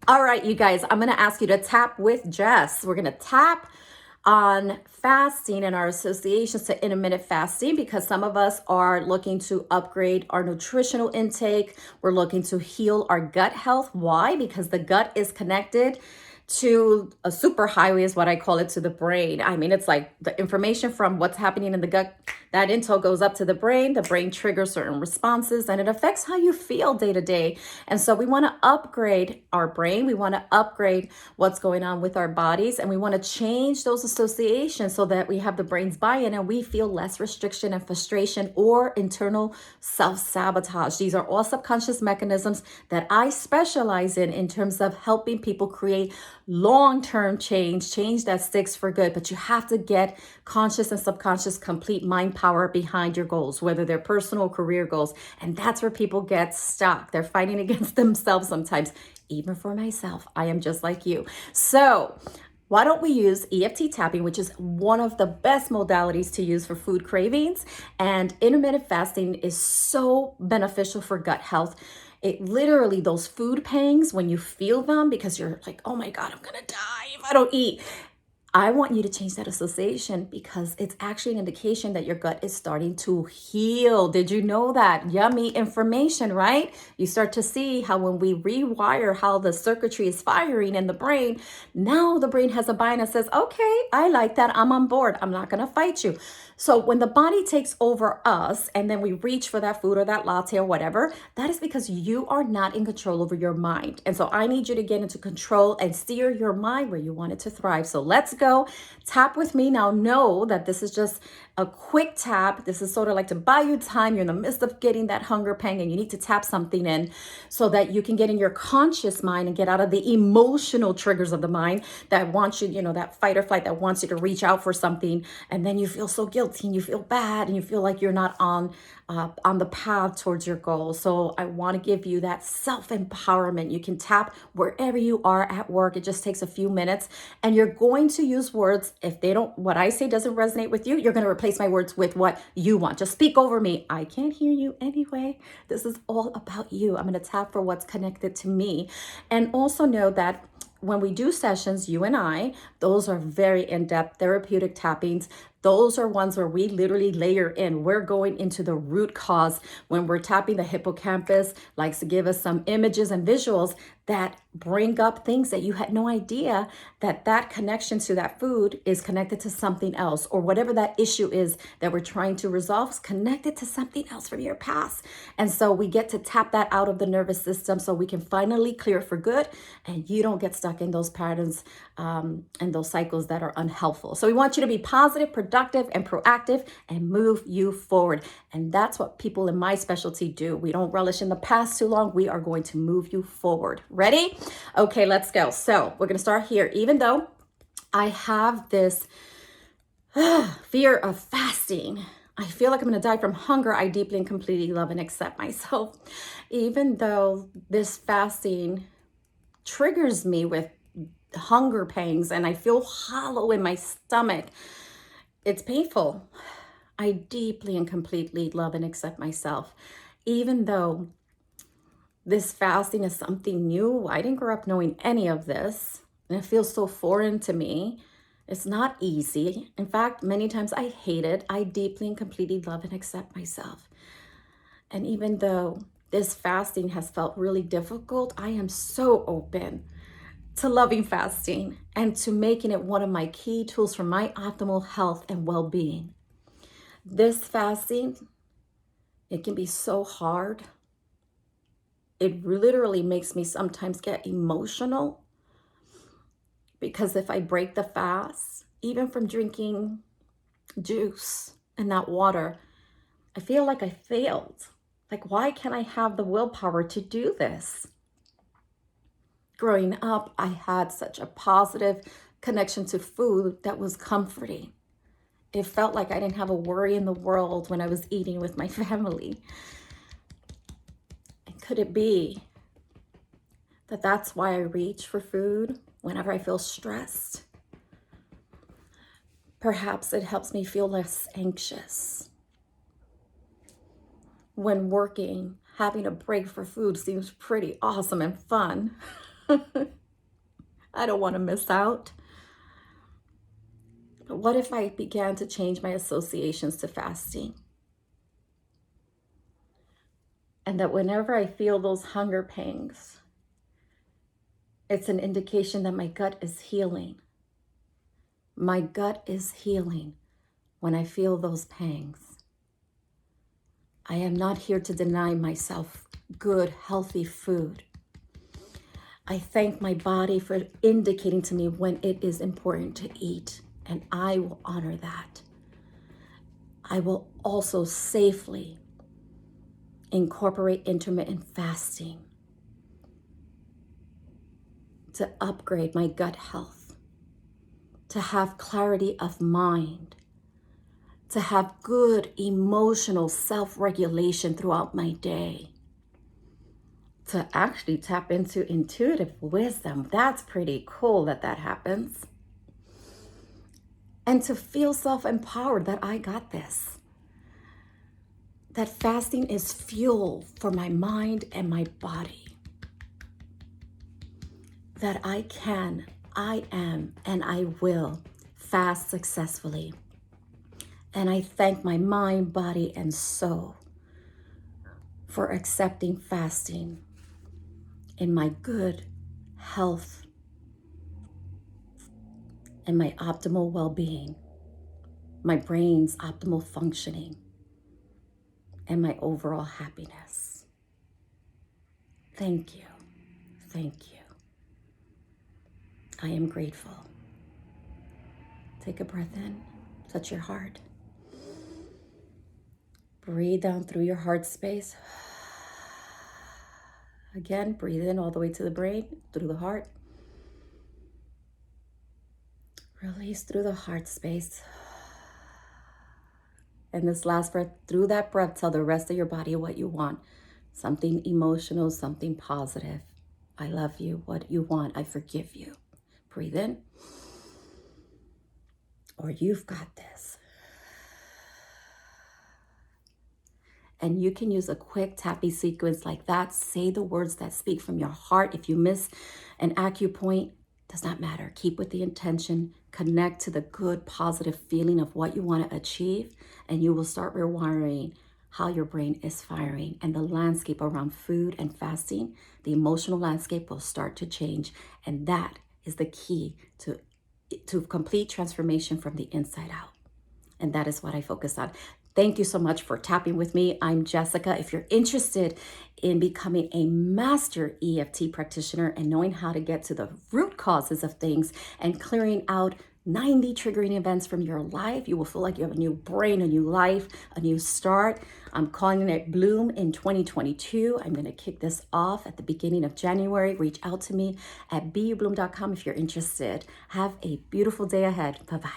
All right, you guys, I'm going to ask you to tap with Jess. We're going to tap on fasting and our associations to intermittent fasting because some of us are looking to upgrade our nutritional intake. We're looking to heal our gut health. Why? Because the gut is connected to a superhighway, is what I call it, to the brain. I mean, it's like the information from what's happening in the gut, that intel goes up to the brain triggers certain responses, and it affects how you feel day to day. And so we want to upgrade our brain, we want to upgrade what's going on with our bodies, and we want to change those associations so that we have the brain's buy-in and we feel less restriction and frustration or internal self-sabotage. These are all subconscious mechanisms that I specialize in terms of helping people create long-term change that sticks for good. But you have to get conscious and subconscious complete mind power behind your goals, whether they're personal or career goals. And that's where people get stuck. They're fighting against themselves sometimes. Even for myself, I am just like you. So why don't we use EFT tapping, which is one of the best modalities to use for food cravings. And intermittent fasting is so beneficial for gut health. It literally, those food pangs, when you feel them, because you're like, oh my God, I'm gonna die if I don't eat. I want you to change that association because it's actually an indication that your gut is starting to heal. Did you know that? Yummy information, right? You start to see how when we rewire how the circuitry is firing in the brain, now the brain has a bind that says, okay, I like that. I'm on board. I'm not going to fight you. So when the body takes over us and then we reach for that food or that latte or whatever, that is because you are not in control over your mind. And so I need you to get into control and steer your mind where you want it to thrive. So let's go. Tap with me. Now know that this is just a quick tap. This is sort of like to buy you time. You're in the midst of getting that hunger pang and you need to tap something in so that you can get in your conscious mind and get out of the emotional triggers of the mind that wants you, that fight or flight that wants you to reach out for something. And then you feel so guilty and you feel bad and you feel like you're not on the path towards your goal. So I want to give you that self-empowerment. You can tap wherever you are at work. It just takes a few minutes and you're going to use words. If what I say doesn't resonate with you, you're going to replace my words with what you want. Just speak over me. I can't hear you anyway. This is all about you. I'm going to tap for what's connected to me. And also know that when we do sessions, you and I, those are very in-depth therapeutic tappings. Those are ones where we literally layer in. We're going into the root cause. When we're tapping, the hippocampus likes to give us some images and visuals that bring up things that you had no idea that connection to that food is connected to something else, or whatever that issue is that we're trying to resolve is connected to something else from your past. And so we get to tap that out of the nervous system so we can finally clear it for good and you don't get stuck in those patterns and those cycles that are unhelpful. So we want you to be positive, productive, and proactive and move you forward. And that's what people in my specialty do. We don't relish in the past too long. We are going to move you forward. Ready? Okay, let's go. So we're going to start here. Even though I have this fear of fasting, I feel like I'm going to die from hunger. I deeply and completely love and accept myself. Even though this fasting triggers me with hunger pangs and I feel hollow in my stomach, it's painful. I deeply and completely love and accept myself. Even though this fasting is something new, I didn't grow up knowing any of this, and it feels so foreign to me. It's not easy. In fact, many times I hate it. I deeply and completely love and accept myself. And even though this fasting has felt really difficult, I am so open to loving fasting and to making it one of my key tools for my optimal health and well-being. This fasting, it can be so hard. It literally makes me sometimes get emotional because if I break the fast, even from drinking juice and not water, I feel like I failed. Like, why can't I have the willpower to do this? Growing up, I had such a positive connection to food that was comforting. It felt like I didn't have a worry in the world when I was eating with my family. And could it be that that's why I reach for food whenever I feel stressed? Perhaps it helps me feel less anxious. When working, having a break for food seems pretty awesome and fun. I don't want to miss out. But what if I began to change my associations to fasting? And that whenever I feel those hunger pangs, it's an indication that my gut is healing. My gut is healing when I feel those pangs. I am not here to deny myself good, healthy food. I thank my body for indicating to me when it is important to eat, and I will honor that. I will also safely incorporate intermittent fasting to upgrade my gut health, to have clarity of mind, to have good emotional self-regulation throughout my day, to actually tap into intuitive wisdom. That's pretty cool that happens. And to feel self-empowered that I got this. That fasting is fuel for my mind and my body. That I can, I am, and I will fast successfully. And I thank my mind, body, and soul for accepting fasting in my good health and my optimal well-being, my brain's optimal functioning, and my overall happiness. Thank you. Thank you. I am grateful. Take a breath in, touch your heart. Breathe down through your heart space. Again, breathe in all the way to the brain, through the heart. Release through the heart space. And this last breath, through that breath, tell the rest of your body what you want. Something emotional, something positive. I love you. What you want, I forgive you. Breathe in. Or you've got this. And you can use a quick tappy sequence like that. Say the words that speak from your heart. If you miss an acupoint, does not matter. Keep with the intention. Connect to the good, positive feeling of what you want to achieve, and you will start rewiring how your brain is firing. And the landscape around food and fasting, the emotional landscape will start to change. And that is the key to complete transformation from the inside out. And that is what I focus on. Thank you so much for tapping with me. I'm Jessica. If you're interested in becoming a master EFT practitioner and knowing how to get to the root causes of things and clearing out 90 triggering events from your life, you will feel like you have a new brain, a new life, a new start. I'm calling it Bloom in 2022. I'm going to kick this off at the beginning of January. Reach out to me at beyoubloom.com if you're interested. Have a beautiful day ahead. Bye-bye.